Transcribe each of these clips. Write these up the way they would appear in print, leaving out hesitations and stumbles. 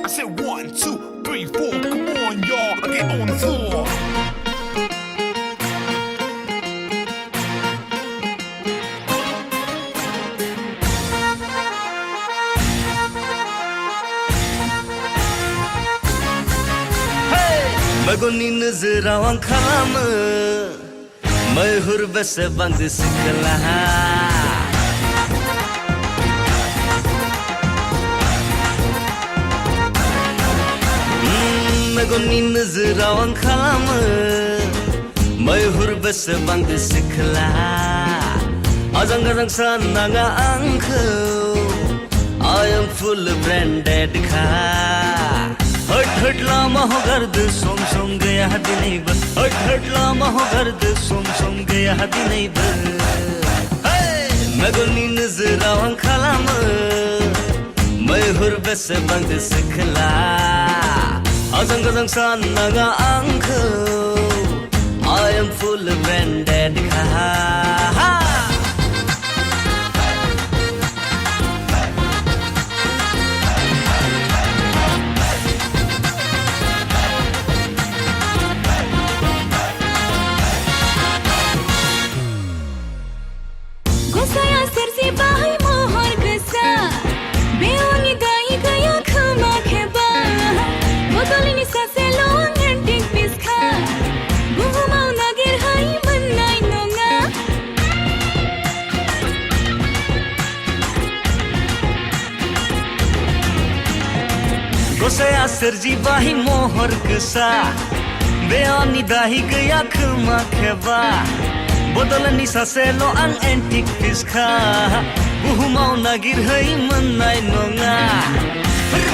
I said 1, 2, 3, 4. Come on, y'all. I get on the floor. मगोनी नजरावां खालामो मैहुर बेसेबां सिख्ला मगोनी नजरावां खालामो मैहुर बेसेबां सिख्ला आजां गाजां साननाङा आंखौ I am full branded car हट लामा हो गर्द सोम सोम गया दिनैबो हट लामा हो गर्द सोम सोम गया दिनैबो मेगननि नोजोराव आं खालामो मैहुर बेसेबां सिख्ला आजां गाजां साननाङा आंखौ I am full branded car Saya sersi bahai mohor kesa Beoni dai gaya khama kheba Botol ini sase long antik piskha Buhumau nagir hai mannai nonga Saya sersi bahai mohor kesa Beoni dai gaya khama kheba Bodolani saselo ang antique piskha Buhumau nagir hai mannai nonga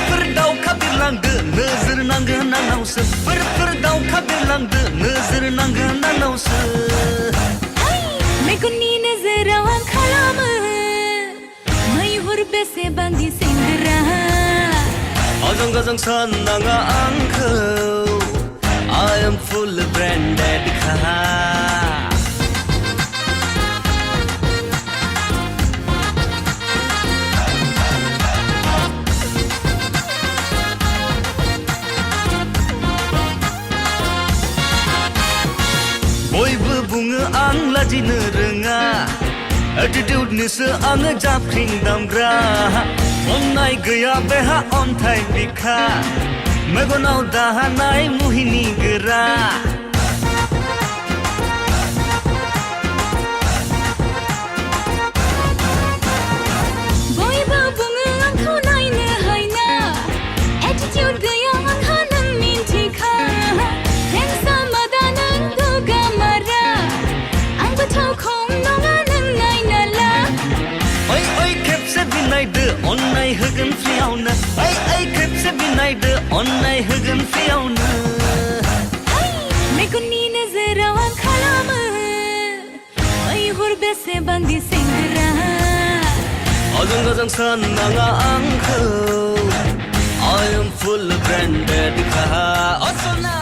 Fır daw kabir langdı nızır nangı nanausa Fır daw kabir langdı nızır nangı nanausa Megoni nazarawan khalamı Mayhur bese bandi sindra Azang gazang sannaङा आंखौ I am full branded car बयबो बुङो आं लाजिनो रोङा एटिट्युडनिसो आङो जाफ्रिं दामग्रा अननाय गैया बेहा अन्थाइ बिखा मेगनाव दाहानाय मुहिनि गोरा बयबो बुङो आंखौ नायनो हायना एटिट्युड गैया आंहा नों मिन्थिखा अन्नाय होगोन फ्रियावनो ओइ खेबसे बिनायदो अन्नाय होगोन फ्रियावनो मेगननि नोजोराव आं खालामो मैहुर बेसेबां सेंग्रा आजां गाजां साननाङा आंखौ I am full branded car